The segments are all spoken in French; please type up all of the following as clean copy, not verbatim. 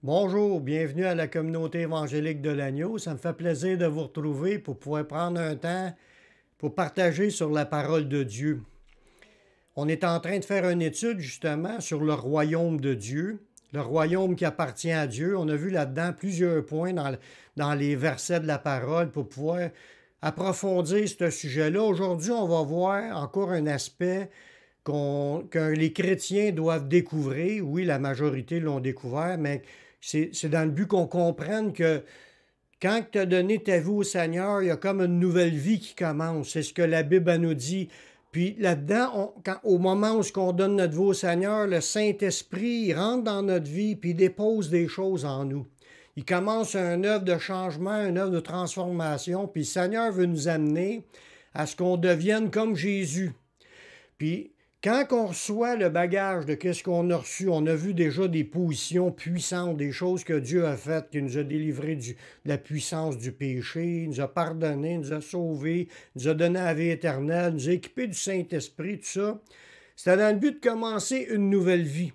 Bonjour, bienvenue à la communauté évangélique de l'Agneau. Ça me fait plaisir de vous retrouver pour pouvoir prendre un temps pour partager sur la parole de Dieu. On est en train de faire une étude justement sur le royaume de Dieu, le royaume qui appartient à Dieu. On a vu là-dedans plusieurs points dans les versets de la parole pour pouvoir approfondir ce sujet-là. Aujourd'hui, on va voir encore un aspect que les chrétiens doivent découvrir. Oui, la majorité l'ont découvert, mais c'est dans le but qu'on comprenne que quand tu as donné ta vie au Seigneur, il y a comme une nouvelle vie qui commence. C'est ce que la Bible elle nous dit. Puis là-dedans, au moment où on donne notre vie au Seigneur, le Saint-Esprit il rentre dans notre vie puis il dépose des choses en nous. Il commence une œuvre de changement, une œuvre de transformation. Puis le Seigneur veut nous amener à ce qu'on devienne comme Jésus. Puis quand on reçoit le bagage de qu'est-ce qu'on a reçu, on a vu déjà des positions puissantes, des choses que Dieu a faites, qui nous a délivrés de la puissance du péché, il nous a pardonné, il nous a sauvés, il nous a donné la vie éternelle, il nous a équipés du Saint-Esprit, tout ça. C'était dans le but de commencer une nouvelle vie.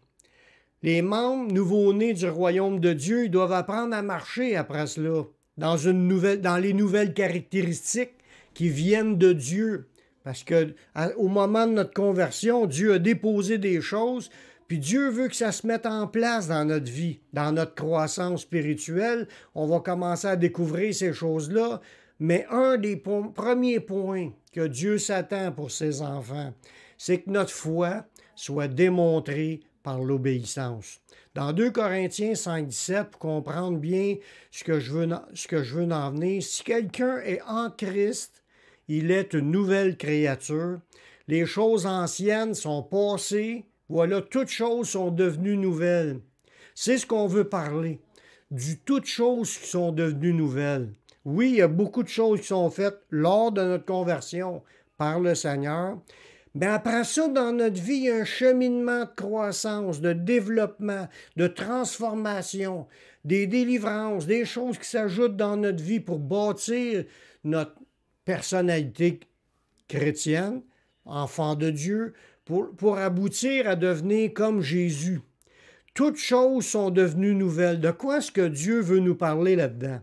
Les membres nouveau-nés du royaume de Dieu, ils doivent apprendre à marcher après cela, dans les nouvelles caractéristiques qui viennent de Dieu. Parce qu'au moment de notre conversion, Dieu a déposé des choses, puis Dieu veut que ça se mette en place dans notre vie, dans notre croissance spirituelle. On va commencer à découvrir ces choses-là. Mais un des premiers points que Dieu s'attend pour ses enfants, c'est que notre foi soit démontrée par l'obéissance. Dans 2 Corinthiens 5,17, pour comprendre bien ce que je veux en venir, si quelqu'un est en Christ, il est une nouvelle créature. Les choses anciennes sont passées. Voilà, toutes choses sont devenues nouvelles. C'est ce qu'on veut parler. Toutes choses qui sont devenues nouvelles. Oui, il y a beaucoup de choses qui sont faites lors de notre conversion par le Seigneur. Mais après ça, dans notre vie, il y a un cheminement de croissance, de développement, de transformation, des délivrances, des choses qui s'ajoutent dans notre vie pour bâtir notre personnalité chrétienne, enfant de Dieu, pour aboutir à devenir comme Jésus. Toutes choses sont devenues nouvelles. De quoi est-ce que Dieu veut nous parler là-dedans?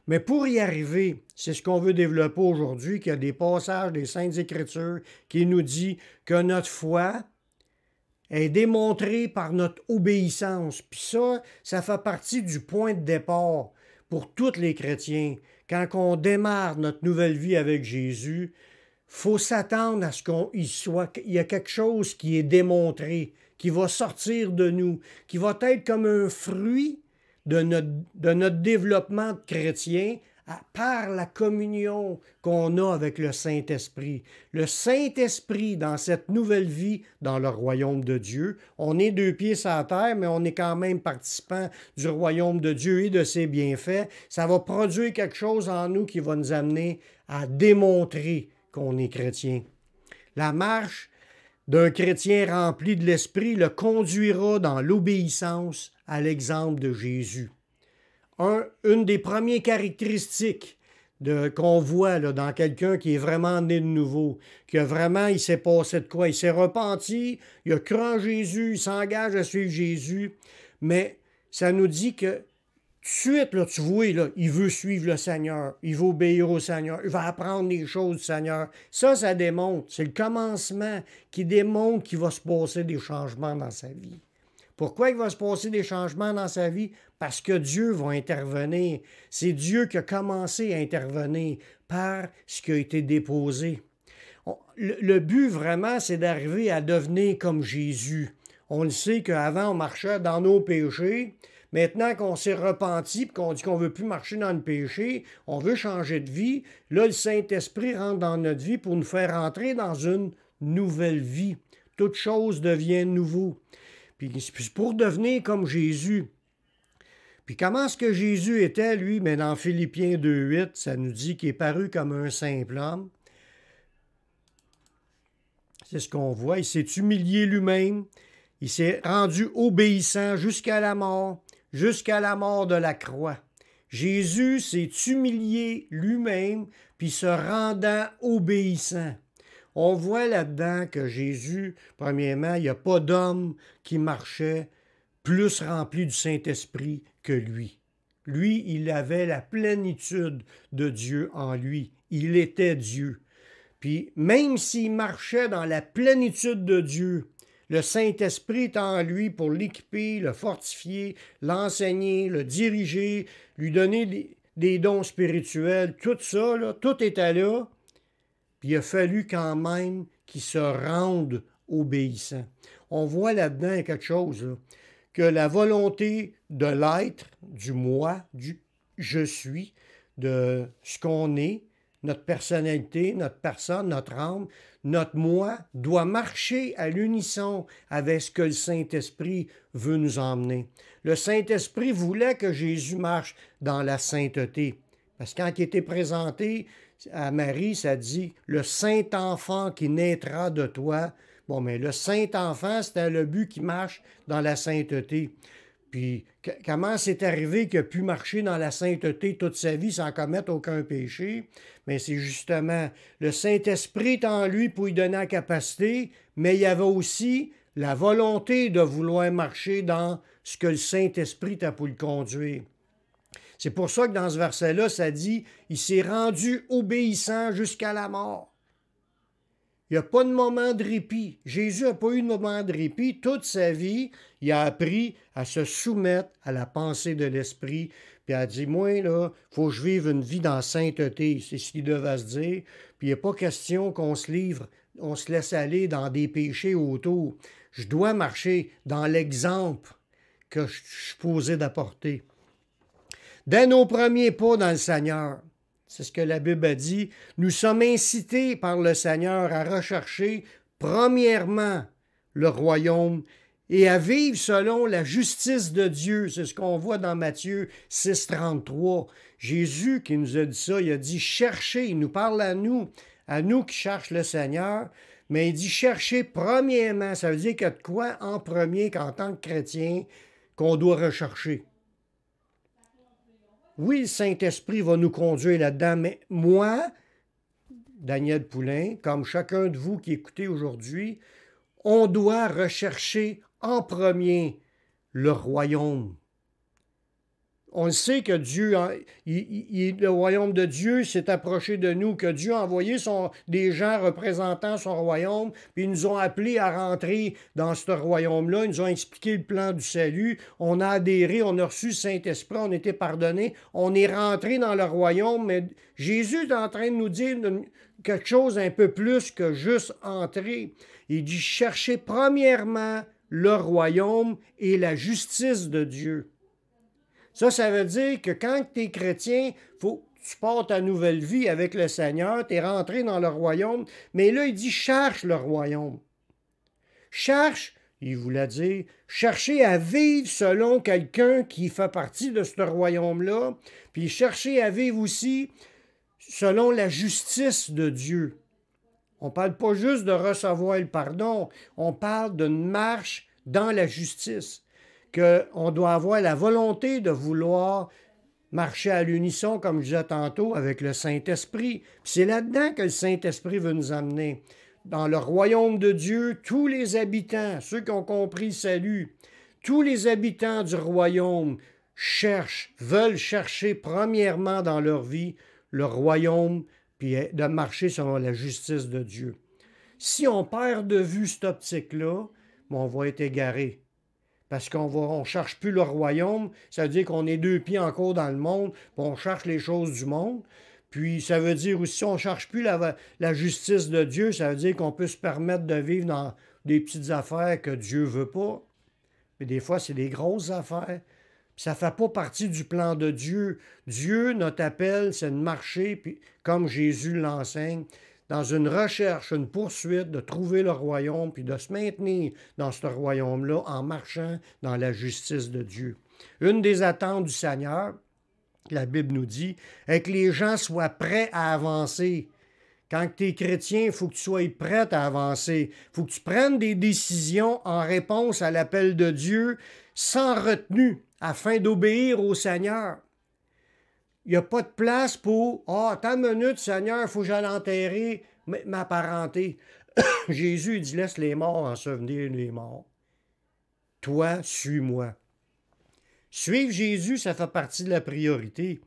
Mais pour y arriver, c'est ce qu'on veut développer aujourd'hui, qu'il y a des passages des Saintes Écritures qui nous dit que notre foi est démontrée par notre obéissance. Puis ça fait partie du point de départ pour tous les chrétiens. Quand on démarre notre nouvelle vie avec Jésus, il faut s'attendre à ce qu'il y a quelque chose qui est démontré, qui va sortir de nous, qui va être comme un fruit de notre développement de chrétien par la communion qu'on a avec le Saint-Esprit. Le Saint-Esprit, dans cette nouvelle vie, dans le royaume de Dieu, on est 2 pieds sur la terre, mais on est quand même participant du royaume de Dieu et de ses bienfaits. Ça va produire quelque chose en nous qui va nous amener à démontrer qu'on est chrétien. La marche d'un chrétien rempli de l'Esprit le conduira dans l'obéissance à l'exemple de Jésus. Une des premières caractéristiques qu'on voit là, dans quelqu'un qui est vraiment né de nouveau, il s'est passé de quoi? Il s'est repenti, il a cru en Jésus, il s'engage à suivre Jésus, mais ça nous dit que tout de suite, là, tu vois, là, il veut suivre le Seigneur, il veut obéir au Seigneur, il va apprendre les choses du Seigneur. Ça démontre, c'est le commencement qui démontre qu'il va se passer des changements dans sa vie. Pourquoi il va se passer des changements dans sa vie? Parce que Dieu va intervenir. C'est Dieu qui a commencé à intervenir par ce qui a été déposé. Le but vraiment, c'est d'arriver à devenir comme Jésus. On le sait qu'avant, on marchait dans nos péchés. Maintenant qu'on s'est repenti et qu'on dit qu'on ne veut plus marcher dans le péché, on veut changer de vie, là, le Saint-Esprit rentre dans notre vie pour nous faire entrer dans une nouvelle vie. Toute chose devient nouveau. Puis pour devenir comme Jésus. Puis comment est-ce que Jésus était, lui? Mais dans Philippiens 2,8, ça nous dit qu'il est paru comme un simple homme. C'est ce qu'on voit. Il s'est humilié lui-même. Il s'est rendu obéissant jusqu'à la mort de la croix. Jésus s'est humilié lui-même, puis se rendant obéissant. On voit là-dedans que Jésus, premièrement, il n'y a pas d'homme qui marchait plus rempli du Saint-Esprit que lui. Lui, il avait la plénitude de Dieu en lui. Il était Dieu. Puis même s'il marchait dans la plénitude de Dieu, le Saint-Esprit est en lui pour l'équiper, le fortifier, l'enseigner, le diriger, lui donner des dons spirituels. Tout ça, là, tout était là. Puis il a fallu quand même qu'il se rende obéissant. On voit là-dedans quelque chose, là, que la volonté de l'être, du moi, du je suis, de ce qu'on est, notre personnalité, notre personne, notre âme, notre moi, doit marcher à l'unisson avec ce que le Saint-Esprit veut nous emmener. Le Saint-Esprit voulait que Jésus marche dans la sainteté. Parce que quand il était présenté à Marie, ça dit « Le Saint-Enfant qui naîtra de toi ». Bon, mais le Saint-Enfant, c'était le but qui marche dans la sainteté. Puis, comment c'est arrivé qu'il a pu marcher dans la sainteté toute sa vie sans commettre aucun péché? Mais c'est justement le Saint-Esprit en lui pour lui donner la capacité, mais il y avait aussi la volonté de vouloir marcher dans ce que le Saint-Esprit a pour le conduire. C'est pour ça que dans ce verset-là, ça dit « Il s'est rendu obéissant jusqu'à la mort ». Il n'y a pas de moment de répit. Jésus n'a pas eu de moment de répit. Toute sa vie, il a appris à se soumettre à la pensée de l'Esprit. Puis il a dit, moi, là, il faut que je vive une vie dans la sainteté. C'est ce qu'il devait se dire. Puis il n'y a pas question qu'on se livre, on se laisse aller dans des péchés autour. Je dois marcher dans l'exemple que je suis posé d'apporter. Dès nos premiers pas dans le Seigneur, c'est ce que la Bible a dit. Nous sommes incités par le Seigneur à rechercher premièrement le royaume et à vivre selon la justice de Dieu. C'est ce qu'on voit dans Matthieu 6, 33. Jésus qui nous a dit ça, il a dit cherchez, il nous parle à nous qui cherchons le Seigneur, mais il dit chercher premièrement. Ça veut dire qu'il y a de quoi en premier qu'en tant que chrétien qu'on doit rechercher. Oui, le Saint-Esprit va nous conduire là-dedans, mais moi, Daniel Poulain, comme chacun de vous qui écoutez aujourd'hui, on doit rechercher en premier le royaume. On le sait que Dieu, le royaume de Dieu s'est approché de nous, que Dieu a envoyé des gens représentant son royaume, puis ils nous ont appelés à rentrer dans ce royaume-là, ils nous ont expliqué le plan du salut, on a adhéré, on a reçu le Saint-Esprit, on a été pardonné, on est rentré dans le royaume, mais Jésus est en train de nous dire quelque chose un peu plus que juste entrer. Il dit chercher premièrement le royaume et la justice de Dieu. Ça veut dire que quand tu es chrétien, faut que tu portes ta nouvelle vie avec le Seigneur, tu es rentré dans le royaume, mais là, il dit cherche le royaume. Cherche, il voulait dire, chercher à vivre selon quelqu'un qui fait partie de ce royaume-là, puis chercher à vivre aussi selon la justice de Dieu. On ne parle pas juste de recevoir le pardon, on parle d'une marche dans la justice. Qu'on doit avoir la volonté de vouloir marcher à l'unisson, comme je disais tantôt, avec le Saint-Esprit. C'est là-dedans que le Saint-Esprit veut nous amener. Dans le royaume de Dieu, tous les habitants, ceux qui ont compris le salut, tous les habitants du royaume veulent chercher premièrement dans leur vie le royaume, puis de marcher selon la justice de Dieu. Si on perd de vue cette optique-là, on va être égaré. Parce qu'on ne cherche plus le royaume, ça veut dire qu'on est deux pieds encore dans le monde, puis on cherche les choses du monde. Puis ça veut dire aussi, on ne cherche plus la justice de Dieu, ça veut dire qu'on peut se permettre de vivre dans des petites affaires que Dieu ne veut pas. Mais des fois, c'est des grosses affaires. Puis ça ne fait pas partie du plan de Dieu. Dieu, notre appel, c'est de marcher, puis, comme Jésus l'enseigne, dans une recherche, une poursuite de trouver le royaume, puis de se maintenir dans ce royaume-là en marchant dans la justice de Dieu. Une des attentes du Seigneur, la Bible nous dit, est que les gens soient prêts à avancer. Quand tu es chrétien, il faut que tu sois prêt à avancer. Il faut que tu prennes des décisions en réponse à l'appel de Dieu sans retenue, afin d'obéir au Seigneur. Il n'y a pas de place pour « Ah, attends une minute, Seigneur, il faut que j'aille enterrer ma parenté. » Jésus, il dit « Laisse les morts ensevelir les morts. » toi, suis-moi. Suivre Jésus, ça fait partie de la priorité.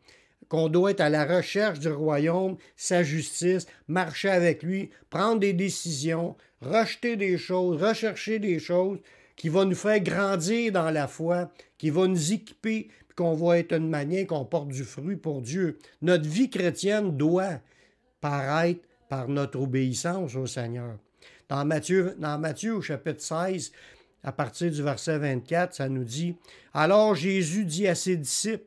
Qu'on doit être à la recherche du royaume, sa justice, marcher avec lui, prendre des décisions, rejeter des choses, rechercher des choses qui vont nous faire grandir dans la foi, qui vont nous équiper, puis qu'on va être une manière qu'on porte du fruit pour Dieu. Notre vie chrétienne doit paraître par notre obéissance au Seigneur. Dans Matthieu au chapitre 16, à partir du verset 24, ça nous dit « Alors Jésus dit à ses disciples,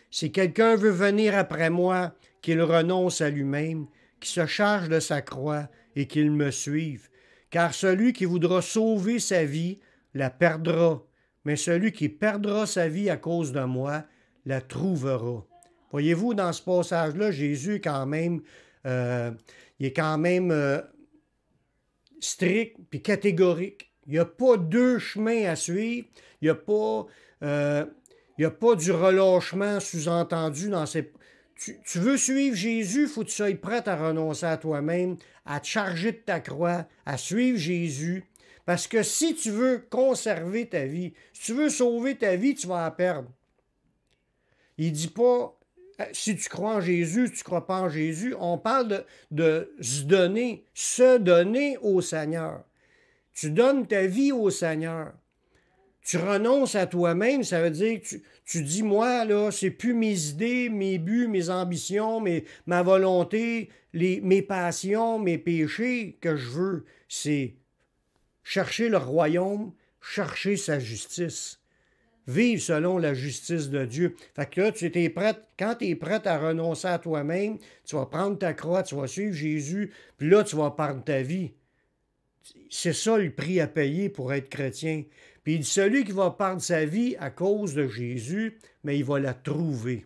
si quelqu'un veut venir après moi, qu'il renonce à lui-même, qu'il se charge de sa croix et qu'il me suive. Car celui qui voudra sauver sa vie la perdra, mais celui qui perdra sa vie à cause de moi la trouvera. » Voyez-vous, dans ce passage-là, Jésus est quand même, strict puis catégorique. Il n'y a pas deux chemins à suivre. Il n'y a pas du relâchement sous-entendu dans ces... Tu veux suivre Jésus, il faut que tu sois prêt à renoncer à toi-même, à te charger de ta croix, à suivre Jésus. Parce que si tu veux conserver ta vie, si tu veux sauver ta vie, tu vas la perdre. Il ne dit pas, si tu crois en Jésus, si tu ne crois pas en Jésus. On parle de se donner au Seigneur. Tu donnes ta vie au Seigneur. Tu renonces à toi-même, ça veut dire que tu dis, moi, là, c'est plus mes idées, mes buts, mes ambitions, ma volonté, mes passions, mes péchés que je veux. C'est chercher le royaume, chercher sa justice. Vivre selon la justice de Dieu. Fait que là, quand tu es prêt à renoncer à toi-même, tu vas prendre ta croix, tu vas suivre Jésus, puis là, tu vas perdre ta vie. C'est ça le prix à payer pour être chrétien. Puis il dit, celui qui va perdre sa vie à cause de Jésus, mais il va la trouver.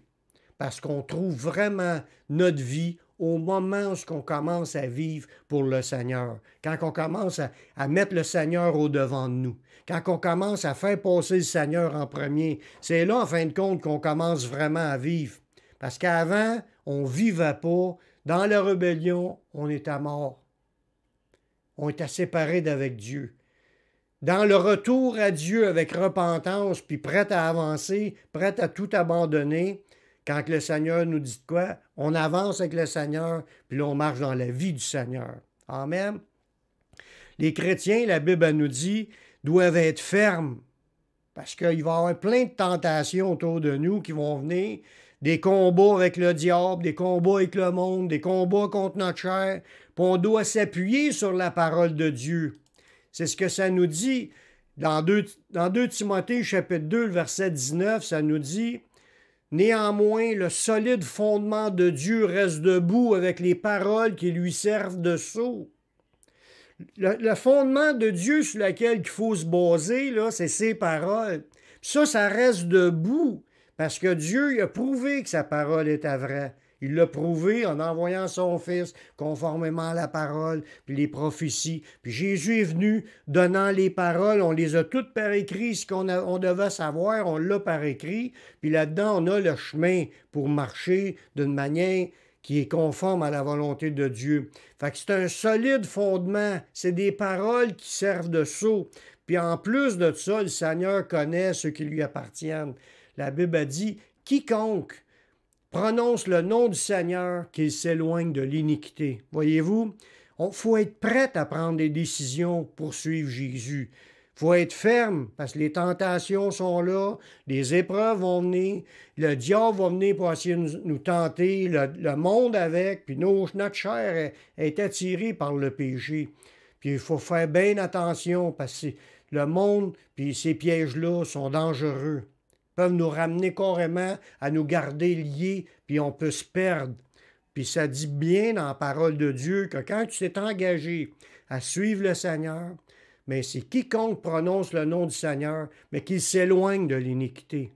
Parce qu'on trouve vraiment notre vie au moment où on commence à vivre pour le Seigneur. Quand on commence à mettre le Seigneur au-devant de nous. Quand on commence à faire passer le Seigneur en premier. C'est là, en fin de compte, qu'on commence vraiment à vivre. Parce qu'avant, on ne vivait pas. Dans la rébellion, on était mort. On était séparés d'avec Dieu. Dans le retour à Dieu avec repentance, puis prêt à avancer, prêt à tout abandonner, quand le Seigneur nous dit quoi? On avance avec le Seigneur, puis là, on marche dans la vie du Seigneur. Amen. Les chrétiens, la Bible nous dit, doivent être fermes, parce qu'il va y avoir plein de tentations autour de nous qui vont venir, des combats avec le diable, des combats avec le monde, des combats contre notre chair, puis on doit s'appuyer sur la parole de Dieu. C'est ce que ça nous dit dans 2 Timothée, chapitre 2, le verset 19, ça nous dit « Néanmoins, le solide fondement de Dieu reste debout avec les paroles qui lui servent de sceau. » Le fondement de Dieu sur lequel il faut se baser, là, c'est ses paroles. Ça reste debout parce que Dieu il a prouvé que sa parole était vraie. Il l'a prouvé en envoyant son Fils conformément à la parole, puis les prophéties. Puis Jésus est venu donnant les paroles, on les a toutes par écrit, ce on devait savoir, on l'a par écrit. Puis là-dedans, on a le chemin pour marcher d'une manière qui est conforme à la volonté de Dieu. Fait que c'est un solide fondement, c'est des paroles qui servent de sceau. Puis en plus de ça, le Seigneur connaît ceux qui lui appartiennent. La Bible a dit, quiconque prononce le nom du Seigneur, qu'il s'éloigne de l'iniquité. Voyez-vous, il faut être prêt à prendre des décisions pour suivre Jésus. Il faut être ferme, parce que les tentations sont là, les épreuves vont venir, le diable va venir pour essayer de nous tenter, le monde avec, puis notre chair est attirée par le péché. Puis il faut faire bien attention, parce que le monde, puis ces pièges-là sont dangereux. Peuvent nous ramener carrément à nous garder liés, puis on peut se perdre. Puis ça dit bien dans la parole de Dieu que quand tu t'es engagé à suivre le Seigneur, mais c'est quiconque prononce le nom du Seigneur, mais qu'il s'éloigne de l'iniquité.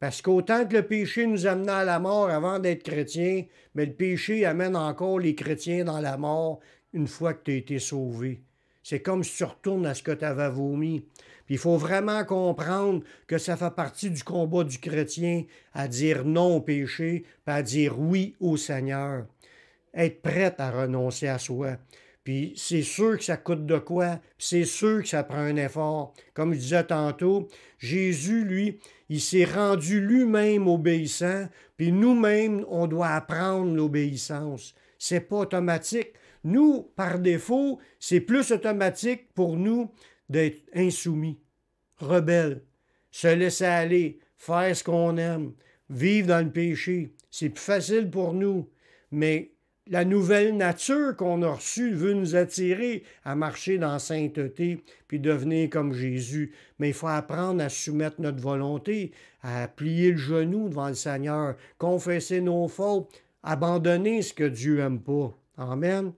Parce qu'autant que le péché nous amenait à la mort avant d'être chrétien, mais le péché amène encore les chrétiens dans la mort une fois que tu as été sauvé. C'est comme si tu retournes à ce que tu avais vomi. Puis il faut vraiment comprendre que ça fait partie du combat du chrétien à dire non au péché, puis à dire oui au Seigneur. Être prête à renoncer à soi. Puis c'est sûr que ça coûte de quoi, puis c'est sûr que ça prend un effort. Comme je disais tantôt, Jésus, lui, il s'est rendu lui-même obéissant, puis nous-mêmes, on doit apprendre l'obéissance. C'est pas automatique. Nous, par défaut, c'est plus automatique pour nous d'être insoumis, rebelles, se laisser aller, faire ce qu'on aime, vivre dans le péché. C'est plus facile pour nous. Mais la nouvelle nature qu'on a reçue veut nous attirer à marcher dans la sainteté puis devenir comme Jésus. Mais il faut apprendre à soumettre notre volonté, à plier le genou devant le Seigneur, confesser nos fautes, abandonner ce que Dieu n'aime pas. Amen.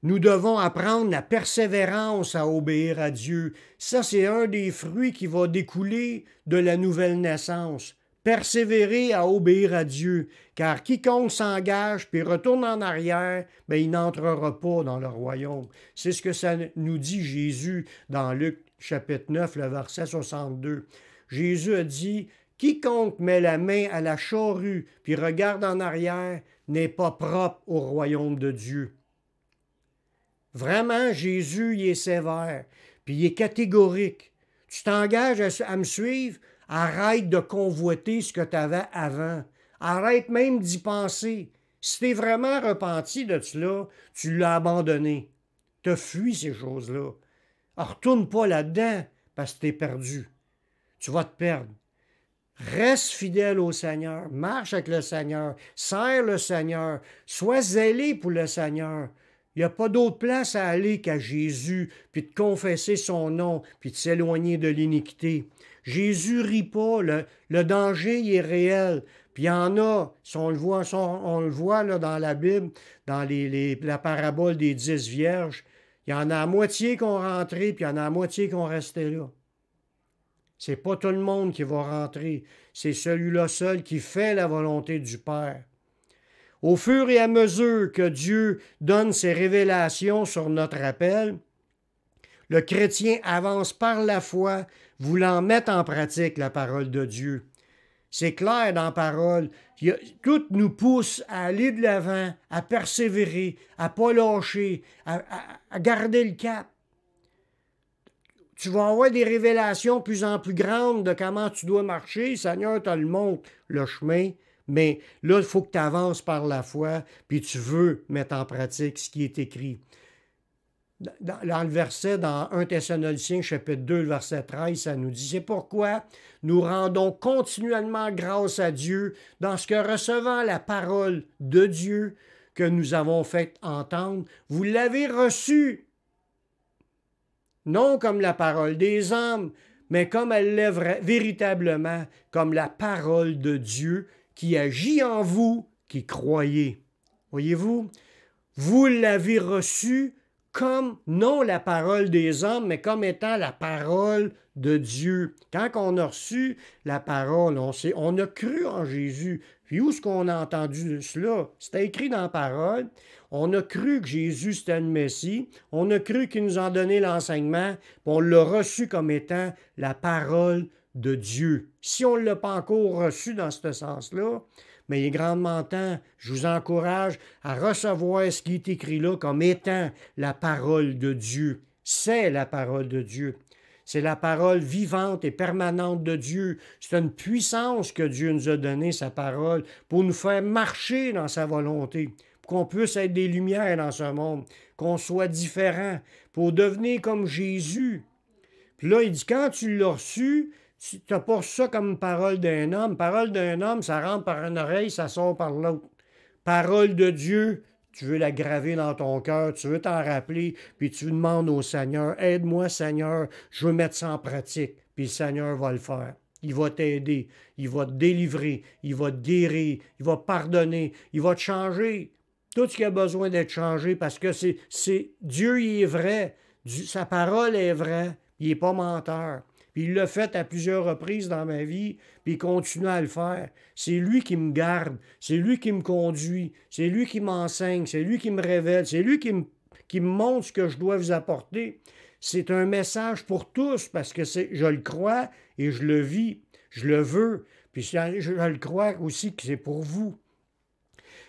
Nous devons apprendre la persévérance à obéir à Dieu. Ça, c'est un des fruits qui va découler de la nouvelle naissance. Persévérer à obéir à Dieu, car quiconque s'engage puis retourne en arrière, bien, il n'entrera pas dans le royaume. C'est ce que ça nous dit Jésus dans Luc chapitre 9, le verset 62. Jésus a dit, « Quiconque met la main à la charrue puis regarde en arrière n'est pas propre au royaume de Dieu. » Vraiment, Jésus, il est sévère, puis il est catégorique. Tu t'engages à me suivre, arrête de convoiter ce que tu avais avant. Arrête même d'y penser. Si tu es vraiment repenti de cela, tu l'as abandonné. Tu as fui ces choses-là. Alors, retourne pas là-dedans parce que tu es perdu. Tu vas te perdre. Reste fidèle au Seigneur, marche avec le Seigneur, sers le Seigneur, sois zélé pour le Seigneur. Il n'y a pas d'autre place à aller qu'à Jésus, puis de confesser son nom, puis de s'éloigner de l'iniquité. Jésus rit pas, le danger il est réel. Puis il y en a, si on le voit là, dans la Bible, dans la parabole des 10 vierges, il y en a à moitié qui ont rentré, puis il y en a à moitié qui ont resté là. C'est pas tout le monde qui va rentrer, c'est celui-là seul qui fait la volonté du Père. Au fur et à mesure que Dieu donne ses révélations sur notre appel, le chrétien avance par la foi, voulant mettre en pratique la parole de Dieu. C'est clair dans la parole. Tout nous pousse à aller de l'avant, à persévérer, à ne pas lâcher, à garder le cap. Tu vas avoir des révélations de plus en plus grandes de comment tu dois marcher. Le Seigneur te le montre, le chemin. Mais là, il faut que tu avances par la foi, puis tu veux mettre en pratique ce qui est écrit. Dans le verset, dans 1 Thessaloniciens, chapitre 2, le verset 13, ça nous dit, « C'est pourquoi nous rendons continuellement grâce à Dieu dans ce que recevant la parole de Dieu que nous avons fait entendre, vous l'avez reçue, non comme la parole des hommes, mais comme elle l'est véritablement, comme la parole de Dieu, qui agit en vous, qui croyez. » Voyez-vous, vous l'avez reçu comme, non la parole des hommes, mais comme étant la parole de Dieu. Quand on a reçu la parole, on a cru en Jésus. Puis où est-ce qu'on a entendu cela? C'était écrit dans la parole. On a cru que Jésus, c'était le Messie. On a cru qu'il nous a donné l'enseignement. Puis on l'a reçu comme étant la parole de Dieu. Si on ne l'a pas encore reçu dans ce sens-là, mais il est grandement temps, je vous encourage à recevoir ce qui est écrit là comme étant la parole de Dieu. C'est la parole de Dieu. C'est la parole vivante et permanente de Dieu. C'est une puissance que Dieu nous a donnée, sa parole, pour nous faire marcher dans sa volonté, pour qu'on puisse être des lumières dans ce monde, qu'on soit différent, pour devenir comme Jésus. Puis là, il dit, quand tu l'as reçu, tu n'as pas ça comme parole d'un homme. Parole d'un homme, ça rentre par une oreille, ça sort par l'autre. Parole de Dieu, tu veux la graver dans ton cœur, tu veux t'en rappeler, puis tu demandes au Seigneur, aide-moi Seigneur, je veux mettre ça en pratique. Puis le Seigneur va le faire. Il va t'aider, il va te délivrer, il va te guérir, il va pardonner, il va te changer. Tout ce qui a besoin d'être changé, parce que c'est Dieu, il est vrai. Sa parole est vraie, il n'est pas menteur. Puis il l'a fait à plusieurs reprises dans ma vie, puis il continue à le faire. C'est lui qui me garde, c'est lui qui me conduit, c'est lui qui m'enseigne, c'est lui qui me révèle, c'est lui qui me montre ce que je dois vous apporter. C'est un message pour tous, parce que je le crois et je le vis, je le veux, puis je le crois aussi que c'est pour vous.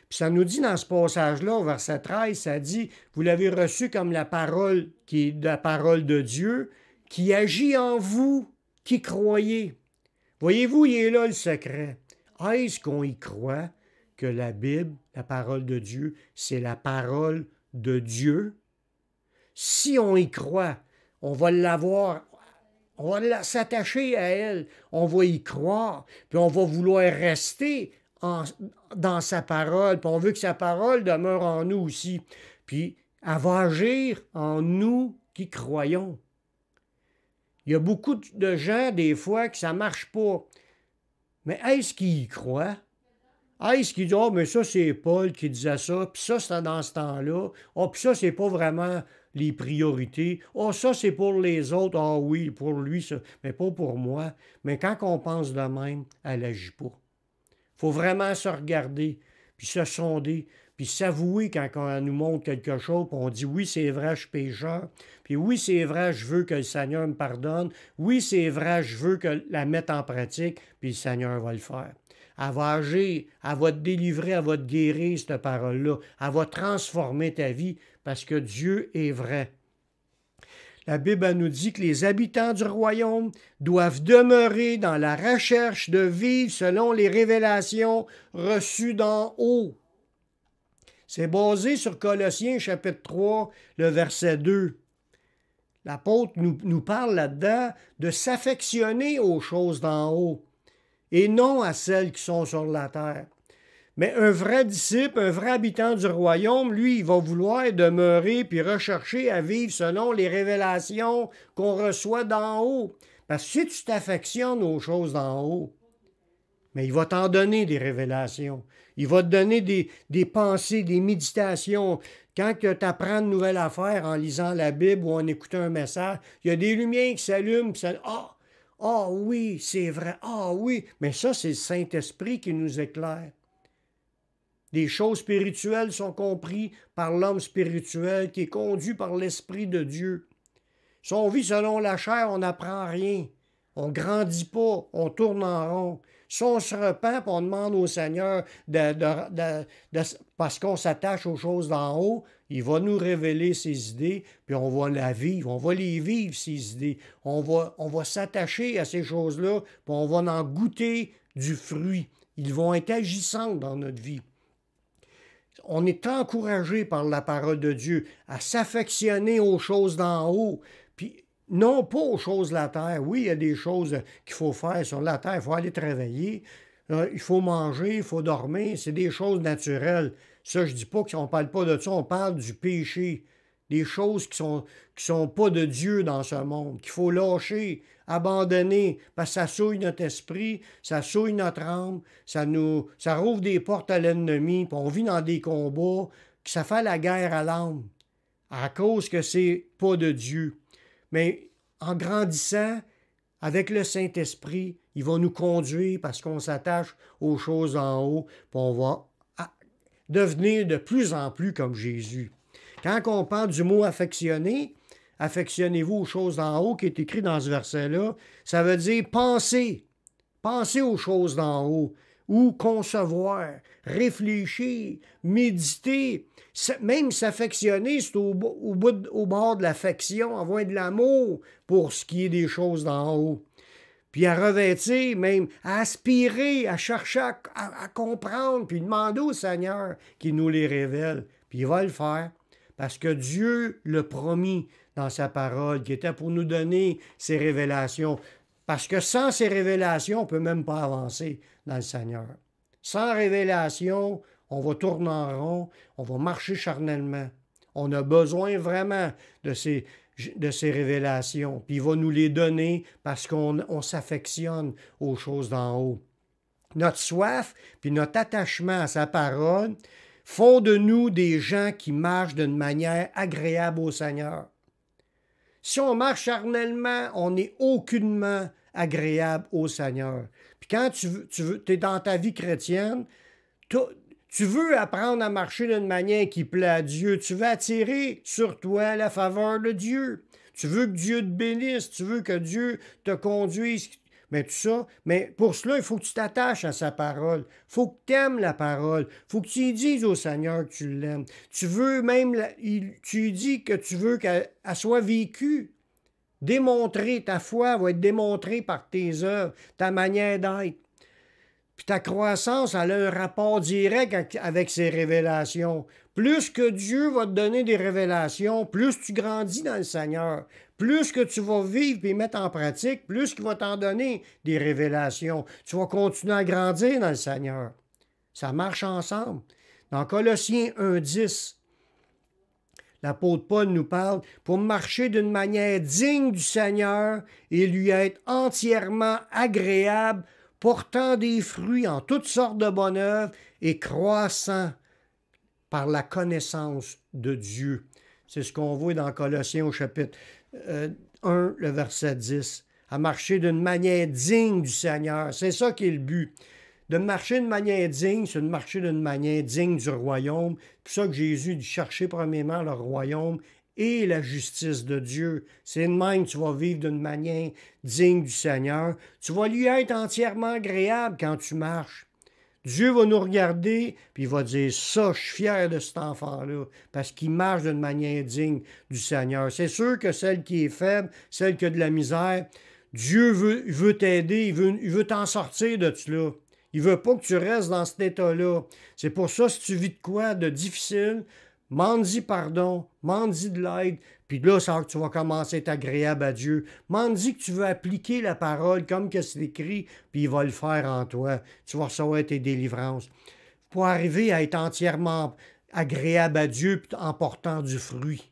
Puis ça nous dit dans ce passage-là, au verset 13, ça dit, vous l'avez reçu comme la parole qui est la parole de Dieu, qui agit en vous, qui croyez. Voyez-vous, il est là le secret. Est-ce qu'on y croit que la Bible, la parole de Dieu, c'est la parole de Dieu? Si on y croit, on va l'avoir, on va s'attacher à elle, on va y croire, puis on va vouloir rester dans sa parole, puis on veut que sa parole demeure en nous aussi. Puis elle va agir en nous qui croyons. Il y a beaucoup de gens, des fois, que ça ne marche pas. Mais est-ce qu'ils y croient? Est-ce qu'ils disent, oh, mais ça, c'est Paul qui disait ça, puis ça, c'est dans ce temps-là. Oh, puis ça, c'est pas vraiment les priorités. Oh, ça, c'est pour les autres. Ah oui, pour lui, ça, mais pas pour moi. Mais quand on pense de même, elle n'agit pas. Il faut vraiment se regarder, puis se sonder, puis s'avouer quand on nous montre quelque chose, puis on dit oui, c'est vrai, je suis pécheur, puis oui, c'est vrai, je veux que le Seigneur me pardonne, oui, c'est vrai, je veux que la mettre en pratique, puis le Seigneur va le faire. Elle va agir, elle va te délivrer, elle va te guérir, cette parole-là, elle va transformer ta vie, parce que Dieu est vrai. La Bible nous dit que les habitants du royaume doivent demeurer dans la recherche de vivre selon les révélations reçues d'en haut. C'est basé sur Colossiens chapitre 3, le verset 2. L'apôtre nous parle là-dedans de s'affectionner aux choses d'en haut et non à celles qui sont sur la terre. Mais un vrai disciple, un vrai habitant du royaume, lui, il va vouloir demeurer puis rechercher à vivre selon les révélations qu'on reçoit d'en haut. Parce que si tu t'affectionnes aux choses d'en haut, mais il va t'en donner des révélations. Il va te donner des pensées, des méditations. Quand tu apprends de nouvelles affaires en lisant la Bible ou en écoutant un message, il y a des lumières qui s'allument. Ah oui, c'est vrai. Ah oui. Mais ça, c'est le Saint-Esprit qui nous éclaire. Les choses spirituelles sont comprises par l'homme spirituel qui est conduit par l'Esprit de Dieu. Si on vit selon la chair, on n'apprend rien. On ne grandit pas, on tourne en rond. Si on se repent, on demande au Seigneur, parce qu'on s'attache aux choses d'en haut, il va nous révéler ses idées, puis on va la vivre, on va les vivre, ces idées. On va s'attacher à ces choses-là, puis on va en goûter du fruit. Ils vont être agissants dans notre vie. On est encouragé par la parole de Dieu à s'affectionner aux choses d'en haut, puis non pas aux choses de la terre. Oui, il y a des choses qu'il faut faire sur la terre. Il faut aller travailler, il faut manger, il faut dormir. C'est des choses naturelles. Ça, je ne dis pas qu'on ne parle pas de ça. On parle du péché. Des choses qui sont pas de Dieu dans ce monde, qu'il faut lâcher, abandonner, parce que ça souille notre esprit, ça souille notre âme, ça rouvre des portes à l'ennemi, puis on vit dans des combats, que ça fait la guerre à l'âme, à cause que c'est pas de Dieu. Mais en grandissant avec le Saint-Esprit, il va nous conduire parce qu'on s'attache aux choses en haut, puis on va devenir de plus en plus comme Jésus. Quand on parle du mot affectionner, affectionnez-vous aux choses d'en haut qui est écrit dans ce verset-là, ça veut dire penser. Penser aux choses d'en haut ou concevoir, réfléchir, méditer. Même s'affectionner, c'est au bord de l'affection, avoir de l'amour pour ce qui est des choses d'en haut. Puis à revêtir, même à aspirer, à chercher à comprendre, puis demander au Seigneur qu'il nous les révèle. Puis il va le faire. Parce que Dieu l'a promis dans sa parole, qui était pour nous donner ces révélations. Parce que sans ces révélations, on ne peut même pas avancer dans le Seigneur. Sans révélation, on va tourner en rond, on va marcher charnellement. On a besoin vraiment de ces révélations. Puis il va nous les donner parce qu'on s'affectionne aux choses d'en haut. Notre soif, puis notre attachement à sa parole, font de nous des gens qui marchent d'une manière agréable au Seigneur. Si on marche charnellement, on n'est aucunement agréable au Seigneur. Puis quand tu es dans ta vie chrétienne, tu veux apprendre à marcher d'une manière qui plaît à Dieu. Tu veux attirer sur toi la faveur de Dieu. Tu veux que Dieu te bénisse. Tu veux que Dieu te conduise. mais tout ça. Mais pour cela, il faut que tu t'attaches à sa parole. Il faut que tu aimes la parole. Il faut que tu lui dises au Seigneur que tu l'aimes. Tu veux même, tu lui dis que tu veux qu'elle soit vécue. Démontrer, ta foi va être démontrée par tes œuvres, ta manière d'être. Puis ta croissance, elle a un rapport direct avec ces révélations. Plus que Dieu va te donner des révélations, plus tu grandis dans le Seigneur. Plus que tu vas vivre et mettre en pratique, plus qu'il va t'en donner des révélations. Tu vas continuer à grandir dans le Seigneur. Ça marche ensemble. Dans Colossiens 1,10, l'apôtre Paul nous parle pour marcher d'une manière digne du Seigneur et lui être entièrement agréable, portant des fruits en toutes sortes de bonnes œuvres et croissant par la connaissance de Dieu. C'est ce qu'on voit dans Colossiens au chapitre 1, le verset 10. À marcher d'une manière digne du Seigneur. C'est ça qui est le but. De marcher d'une manière digne, c'est de marcher d'une manière digne du royaume. C'est pour ça que Jésus dit chercher premièrement le royaume et la justice de Dieu. C'est de même que tu vas vivre d'une manière digne du Seigneur. Tu vas lui être entièrement agréable quand tu marches. Dieu va nous regarder, puis il va dire, ça, je suis fier de cet enfant-là, parce qu'il marche d'une manière digne du Seigneur. C'est sûr que celle qui est faible, celle qui a de la misère, Dieu veut t'aider, il veut t'en sortir de cela. Il veut pas que tu restes dans cet état-là. C'est pour ça, si tu vis de quoi de difficile, demande-y pardon, demande-y de l'aide, puis là, ça, tu vas commencer à être agréable à Dieu. Demande-y que tu veux appliquer la parole comme que c'est écrit, puis il va le faire en toi. Tu vas recevoir tes délivrances. Pour arriver à être entièrement agréable à Dieu en portant du fruit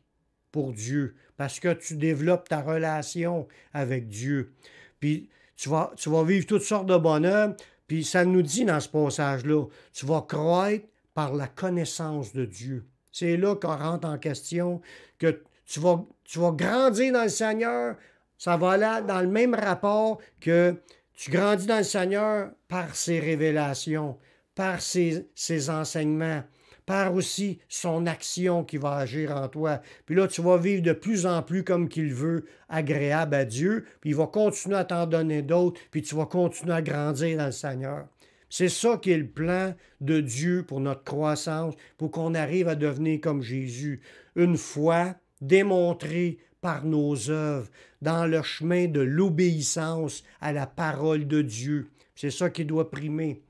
pour Dieu, parce que tu développes ta relation avec Dieu. Puis tu vas vivre toutes sortes de bonheur, puis ça nous dit dans ce passage-là, tu vas croître par la connaissance de Dieu. C'est là qu'on rentre en question, que tu vas grandir dans le Seigneur, ça va aller dans le même rapport que tu grandis dans le Seigneur par ses révélations, par ses enseignements, par aussi son action qui va agir en toi. Puis là, tu vas vivre de plus en plus comme qu'il veut, agréable à Dieu, puis il va continuer à t'en donner d'autres, puis tu vas continuer à grandir dans le Seigneur. C'est ça qui est le plan de Dieu pour notre croissance, pour qu'on arrive à devenir comme Jésus. Une foi démontrée par nos œuvres, dans le chemin de l'obéissance à la parole de Dieu. C'est ça qui doit primer.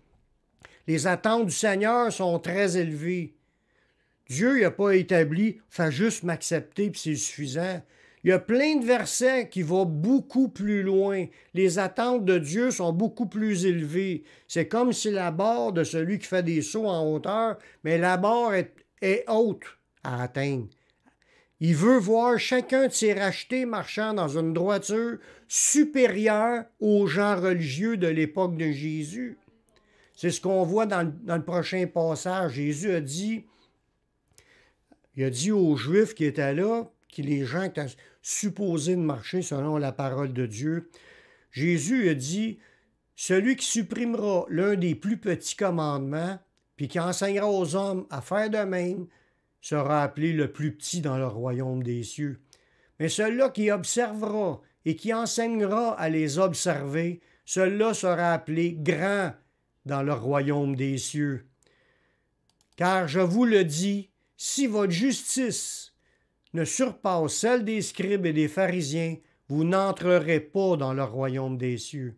Les attentes du Seigneur sont très élevées. Dieu n'a pas établi, fait juste m'accepter puis c'est suffisant. Il y a plein de versets qui vont beaucoup plus loin. Les attentes de Dieu sont beaucoup plus élevées. C'est comme si la barre de celui qui fait des sauts en hauteur, mais la barre est haute à atteindre. Il veut voir chacun de ses rachetés marchant dans une droiture supérieure aux gens religieux de l'époque de Jésus. C'est ce qu'on voit dans le prochain passage. Jésus a dit, il a dit aux Juifs qui étaient là, que les gens étaient supposés de marcher selon la parole de Dieu, Jésus a dit, celui qui supprimera l'un des plus petits commandements, puis qui enseignera aux hommes à faire de même, sera appelé le plus petit dans le royaume des cieux. Mais celui-là qui observera et qui enseignera à les observer, celui-là sera appelé grand dans le royaume des cieux. Car je vous le dis, si votre justice ne surpasse celle des scribes et des pharisiens, vous n'entrerez pas dans le royaume des cieux.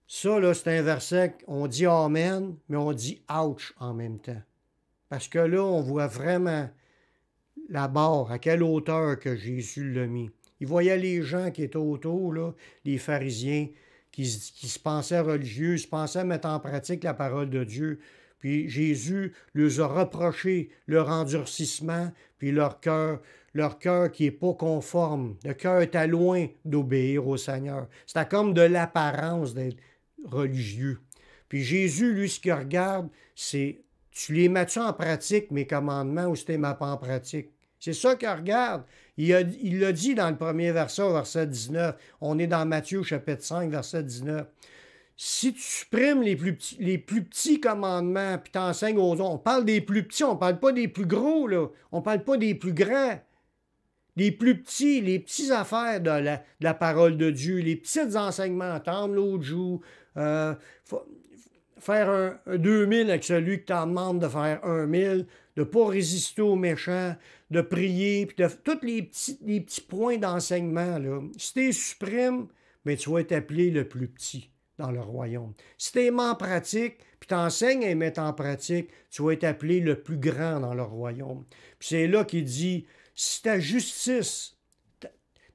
Ça, là, c'est un verset, on dit Amen, mais on dit ouch en même temps. Parce que là, on voit vraiment la barre, à quelle hauteur que Jésus l'a mis. Il voyait les gens qui étaient autour, là, les pharisiens, qui se pensaient religieux, se pensaient mettre en pratique la parole de Dieu. Puis Jésus leur a reproché leur endurcissement, puis leur cœur qui n'est pas conforme. Le cœur était loin d'obéir au Seigneur. C'était comme de l'apparence d'être religieux. Puis Jésus, lui, ce qu'il regarde, c'est tu les mets-tu en pratique, mes commandements, ou si tu ne les mets pas en pratique? C'est ça qu'il regarde. Il l'a dit dans le premier verset, au verset 19. On est dans Matthieu, chapitre 5, verset 19. Si tu supprimes les plus petits commandements, puis t'enseignes aux autres, on parle des plus petits, on ne parle pas des plus gros, là. On ne parle pas des plus grands. les petits affaires de la parole de Dieu, les petits enseignements, attendre l'autre jour, faire un 2000 avec celui qui t'en demande de faire 1000, de ne pas résister aux méchants, de prier, puis de tous les petits points d'enseignement. Là. Si tu es suprême, bien, tu vas être appelé le plus petit dans le royaume. Si tu es en pratique, puis tu enseignes à les mettre en pratique, tu vas être appelé le plus grand dans le royaume. Puis c'est là qu'il dit, si ta justice,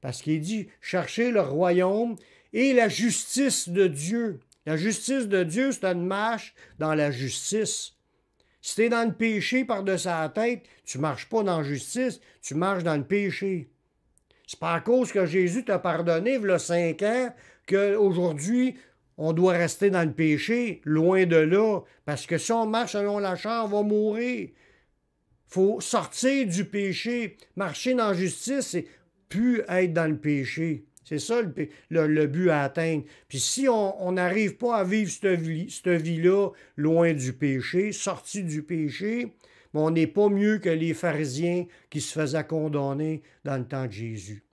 parce qu'il dit, cherchez le royaume et la justice de Dieu. La justice de Dieu, c'est une marche dans la justice. Si tu es dans le péché par-dessus la tête, tu ne marches pas dans la justice, tu marches dans le péché. C'est pas à cause que Jésus t'a pardonné, il y a 5 ans, qu'aujourd'hui, on doit rester dans le péché, loin de là. Parce que si on marche selon la chair, on va mourir. Il faut sortir du péché. Marcher dans la justice, c'est plus être dans le péché. C'est ça le but à atteindre. Puis si on n'arrive pas à vivre cette vie-là loin du péché, sorti du péché, on n'est pas mieux que les pharisiens qui se faisaient condamner dans le temps de Jésus.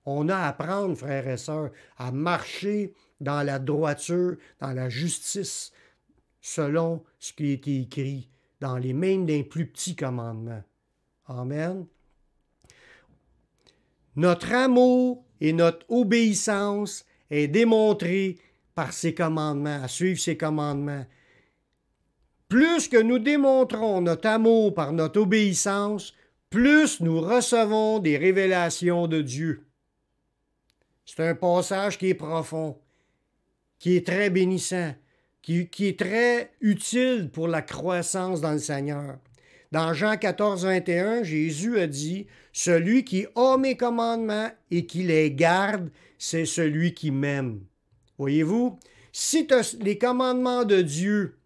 On a à apprendre, frères et sœurs, à marcher dans la droiture, dans la justice, selon ce qui a été écrit, dans les mêmes des plus petits commandements. Amen. Notre amour et notre obéissance est démontrée par ses commandements, à suivre ses commandements. Plus que nous démontrons notre amour par notre obéissance, plus nous recevons des révélations de Dieu. C'est un passage qui est profond, qui est très bénissant, qui est très utile pour la croissance dans le Seigneur. Dans Jean 14, 21, Jésus a dit « Celui qui a mes commandements et qui les garde, c'est celui qui m'aime. » Voyez-vous, si tu as les commandements de Dieu,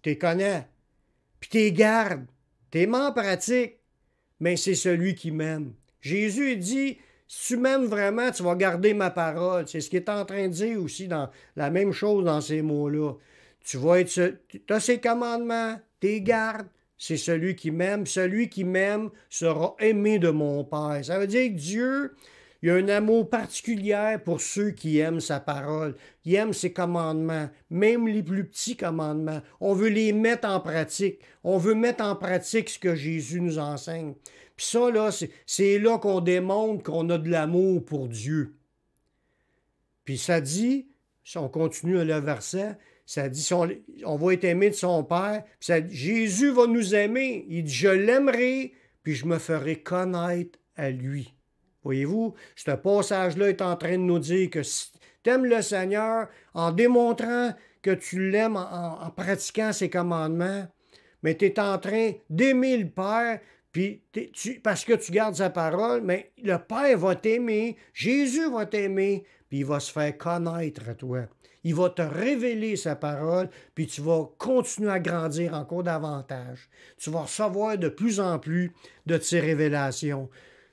tu les connais, puis tu les gardes, tu les mets en pratique, mais c'est celui qui m'aime. Jésus dit « Si tu m'aimes vraiment, tu vas garder ma parole. » C'est ce qu'il est en train de dire aussi dans la même chose dans ces mots-là. Tu as ses commandements, tu les gardes. C'est celui qui m'aime. Celui qui m'aime sera aimé de mon Père. Ça veut dire que Dieu, il a un amour particulier pour ceux qui aiment sa parole, qui aiment ses commandements, même les plus petits commandements. On veut les mettre en pratique. On veut mettre en pratique ce que Jésus nous enseigne. Puis ça, là, c'est là qu'on démontre qu'on a de l'amour pour Dieu. Puis ça dit, si on continue le verset, ça dit, on va être aimé de son Père. Puis ça dit, Jésus va nous aimer. Il dit, je l'aimerai, puis je me ferai connaître à lui. Voyez-vous, ce passage-là est en train de nous dire que si tu aimes le Seigneur, en démontrant que tu l'aimes, en pratiquant ses commandements, mais tu es en train d'aimer le Père, puis parce que tu gardes sa parole, mais le Père va t'aimer, Jésus va t'aimer, puis il va se faire connaître à toi. Il va te révéler sa parole, puis tu vas continuer à grandir encore davantage. Tu vas recevoir de plus en plus de ces révélations.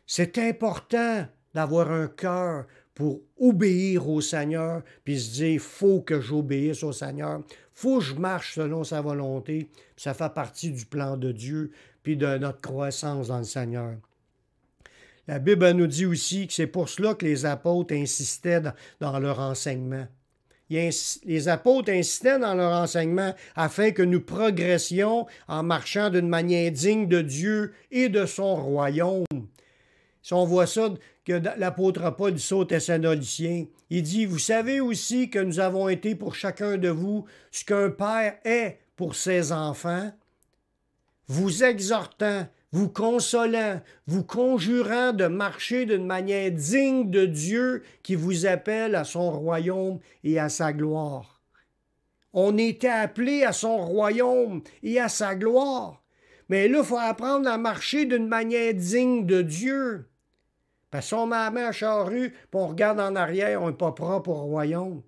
C'est important d'avoir un cœur pour obéir au Seigneur, puis se dire, il faut que j'obéisse au Seigneur, il faut que je marche selon sa volonté, puis ça fait partie du plan de Dieu, puis de notre croissance dans le Seigneur. La Bible nous dit aussi que c'est pour cela que les apôtres insistaient dans leur enseignement. Les apôtres insistaient dans leur enseignement afin que nous progressions en marchant d'une manière digne de Dieu et de son royaume. Si on voit ça, que l'apôtre Paul dit ça aux Thessaloniciens, il dit, vous savez aussi que nous avons été pour chacun de vous ce qu'un père est pour ses enfants, vous exhortant, vous consolant, vous conjurant de marcher d'une manière digne de Dieu qui vous appelle à son royaume et à sa gloire. On était appelés à son royaume et à sa gloire. Mais là, il faut apprendre à marcher d'une manière digne de Dieu. Parce qu'on met la main à charrue, puis on regarde en arrière, on n'est pas propre au royaume.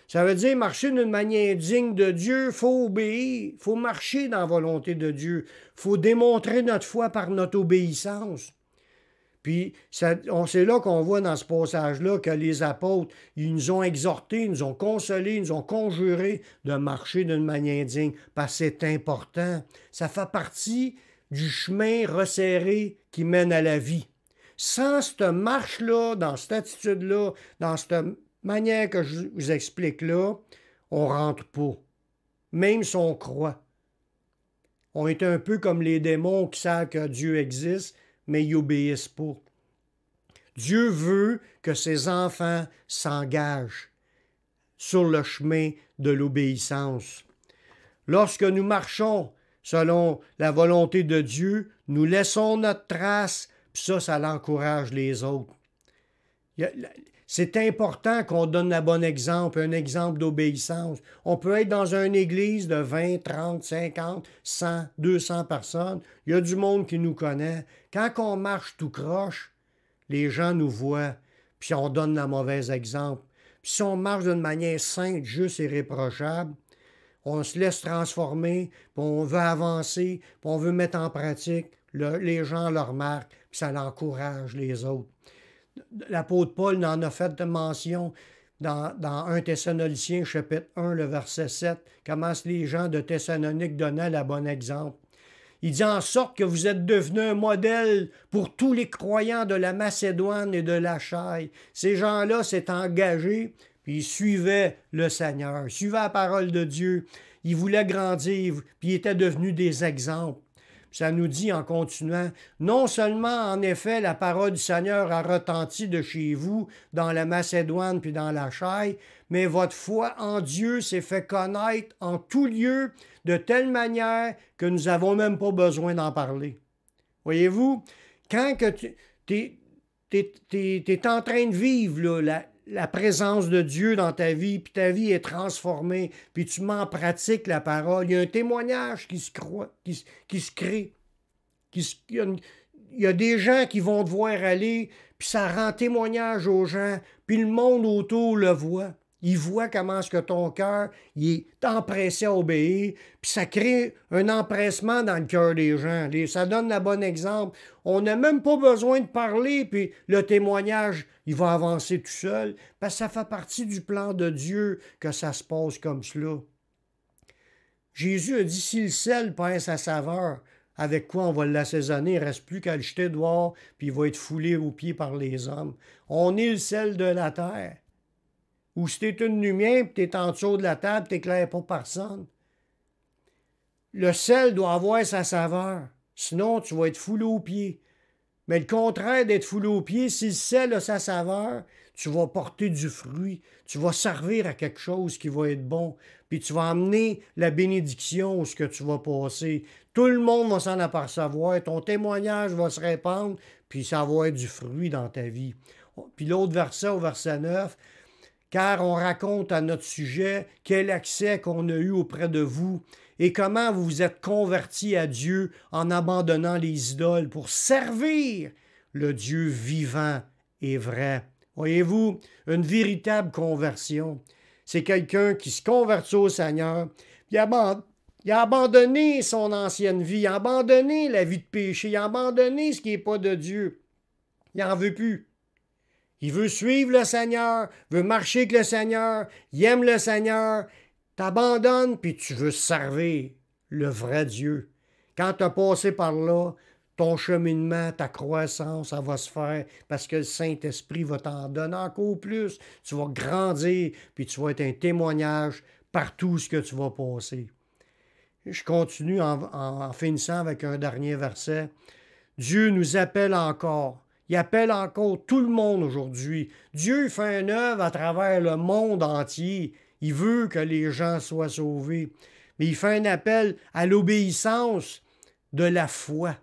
Ça veut dire marcher d'une manière digne de Dieu, il faut obéir, il faut marcher dans la volonté de Dieu. Il faut démontrer notre foi par notre obéissance. Puis c'est là qu'on voit dans ce passage-là que les apôtres, ils nous ont exhortés, ils nous ont consolés, ils nous ont conjurés de marcher d'une manière digne, parce que c'est important. Ça fait partie du chemin resserré qui mène à la vie. Sans cette marche-là, dans cette attitude-là, dans cette manière que je vous explique là, on ne rentre pas. Même si on croit. On est un peu comme les démons qui savent que Dieu existe, mais ils n'obéissent pas. Dieu veut que ses enfants s'engagent sur le chemin de l'obéissance. Lorsque nous marchons selon la volonté de Dieu, nous laissons notre trace, puis ça l'encourage les autres. C'est important qu'on donne un bon exemple, un exemple d'obéissance. On peut être dans une église de 20, 30, 50, 100, 200 personnes. Il y a du monde qui nous connaît. Quand on marche tout croche, les gens nous voient, puis on donne un mauvais exemple. Puis si on marche d'une manière sainte, juste et réprochable, on se laisse transformer, puis on veut avancer, puis on veut mettre en pratique, les gens le remarquent, puis ça l'encourage les autres. L'apôtre Paul en a fait de mention dans 1 Thessaloniciens, chapitre 1, le verset 7, comment les gens de Thessalonique donnaient le bon exemple. Il dit en sorte que vous êtes devenus un modèle pour tous les croyants de la Macédoine et de l'Achaïe. Ces gens-là s'étaient engagés, puis ils suivaient le Seigneur, ils suivaient la parole de Dieu, ils voulaient grandir, puis ils étaient devenus des exemples. Ça nous dit en continuant, non seulement en effet la parole du Seigneur a retenti de chez vous dans la Macédoine puis dans l'Achaïe, mais votre foi en Dieu s'est fait connaître en tout lieu de telle manière que nous n'avons même pas besoin d'en parler. Voyez-vous, quand tu es en train de vivre là, la présence de Dieu dans ta vie, puis ta vie est transformée, puis tu mets en pratique la parole, il y a un témoignage qui se crée. Il y a des gens qui vont te voir aller, puis ça rend témoignage aux gens, puis le monde autour le voit. Il voit comment est-ce que ton cœur il est empressé à obéir, puis ça crée un empressement dans le cœur des gens. Ça donne un bon exemple. On n'a même pas besoin de parler, puis le témoignage, il va avancer tout seul, parce que ça fait partie du plan de Dieu que ça se passe comme cela. Jésus a dit, si le sel perd sa saveur, avec quoi on va l'assaisonner, il ne reste plus qu'à le jeter dehors, puis il va être foulé aux pieds par les hommes. On est le sel de la terre. Ou si tu es une lumière, puis tu es en dessous de la table, tu n'éclaires pas personne. Le sel doit avoir sa saveur, sinon tu vas être foulé aux pieds. Mais le contraire d'être foulé aux pieds, si le sel a sa saveur, tu vas porter du fruit, tu vas servir à quelque chose qui va être bon, puis tu vas amener la bénédiction où ce que tu vas passer. Tout le monde va s'en apercevoir, ton témoignage va se répandre, puis ça va être du fruit dans ta vie. Puis l'autre verset, au verset 9, car on raconte à notre sujet quel accès qu'on a eu auprès de vous et comment vous vous êtes convertis à Dieu en abandonnant les idoles pour servir le Dieu vivant et vrai. Voyez-vous, une véritable conversion, c'est quelqu'un qui se convertit au Seigneur, il a abandonné son ancienne vie, il a abandonné la vie de péché, il a abandonné ce qui n'est pas de Dieu. Il n'en veut plus. Il veut suivre le Seigneur, veut marcher avec le Seigneur, il aime le Seigneur, t'abandonnes puis tu veux servir le vrai Dieu. Quand tu as passé par là, ton cheminement, ta croissance, ça va se faire parce que le Saint-Esprit va t'en donner encore plus. Tu vas grandir puis tu vas être un témoignage partout ce que tu vas passer. Je continue en finissant avec un dernier verset. Dieu nous appelle encore. Il appelle encore tout le monde aujourd'hui. Dieu fait une œuvre à travers le monde entier. Il veut que les gens soient sauvés. Mais il fait un appel à l'obéissance de la foi.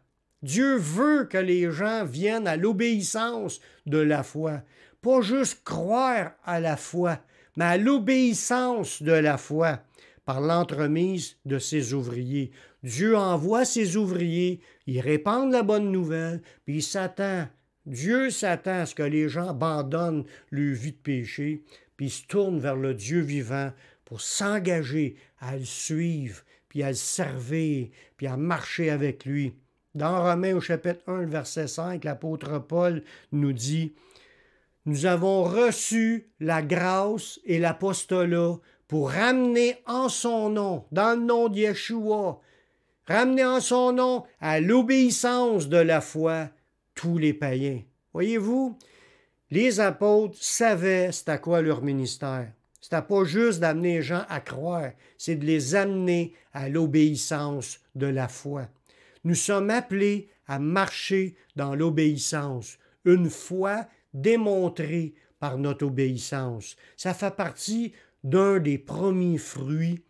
Dieu veut que les gens viennent à l'obéissance de la foi. Pas juste croire à la foi, mais à l'obéissance de la foi par l'entremise de ses ouvriers. Dieu envoie ses ouvriers, ils répandent la bonne nouvelle, puis Dieu s'attend à ce que les gens abandonnent leur vie de péché, puis se tournent vers le Dieu vivant pour s'engager à le suivre, puis à le servir, puis à marcher avec lui. Dans Romains au chapitre 1, le verset 5, l'apôtre Paul nous dit « Nous avons reçu la grâce et l'apostolat pour ramener en son nom, dans le nom de Yeshua, Ramenez en son nom à l'obéissance de la foi tous les païens. Voyez-vous, les apôtres savaient c'était quoi leur ministère. C'était pas juste d'amener les gens à croire, c'est de les amener à l'obéissance de la foi. Nous sommes appelés à marcher dans l'obéissance, une foi démontrée par notre obéissance. Ça fait partie d'un des premiers fruits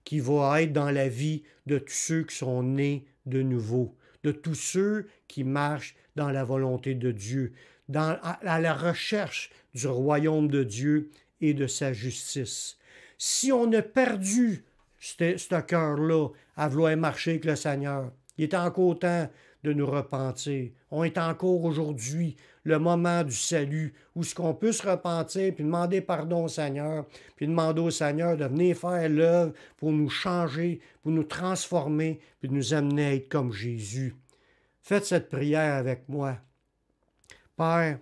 qui va être dans la vie de tous ceux qui sont nés de nouveau, de tous ceux qui marchent dans la volonté de Dieu, à la recherche du royaume de Dieu et de sa justice. Si on a perdu ce cœur-là à vouloir marcher avec le Seigneur, il est encore temps de nous repentir. On est encore aujourd'hui le moment du salut où ce qu'on peut se repentir puis demander pardon au Seigneur, puis demander au Seigneur de venir faire l'œuvre pour nous changer, pour nous transformer, puis nous amener à être comme Jésus. Faites cette prière avec moi. Père,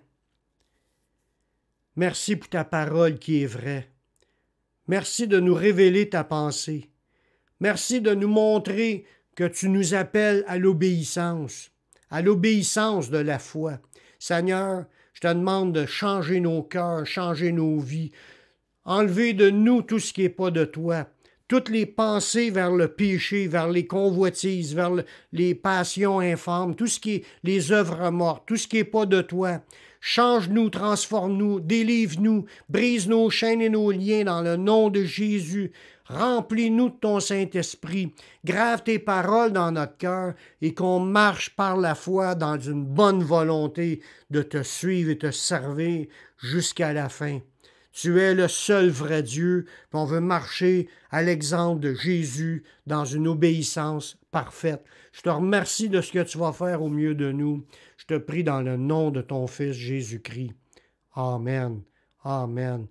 merci pour ta parole qui est vraie. Merci de nous révéler ta pensée. Merci de nous montrer que tu nous appelles à l'obéissance de la foi. Seigneur, je te demande de changer nos cœurs, changer nos vies, enlever de nous tout ce qui n'est pas de toi, toutes les pensées vers le péché, vers les convoitises, vers les passions infâmes, tout ce qui est les œuvres mortes, tout ce qui n'est pas de toi. Change-nous, transforme-nous, délivre-nous, brise nos chaînes et nos liens dans le nom de Jésus. Remplis-nous de ton Saint-Esprit. Grave tes paroles dans notre cœur et qu'on marche par la foi dans une bonne volonté de te suivre et te servir jusqu'à la fin. Tu es le seul vrai Dieu, puis on veut marcher à l'exemple de Jésus dans une obéissance parfaite. Je te remercie de ce que tu vas faire au milieu de nous. Je te prie dans le nom de ton Fils Jésus-Christ. Amen. Amen.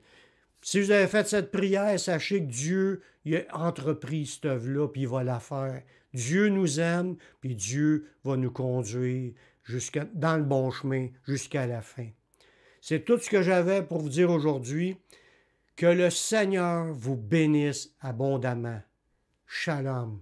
Si vous avez fait cette prière, sachez que Dieu il a entrepris cette œuvre-là, puis il va la faire. Dieu nous aime, puis Dieu va nous conduire dans le bon chemin jusqu'à la fin. C'est tout ce que j'avais pour vous dire aujourd'hui. Que le Seigneur vous bénisse abondamment. Shalom.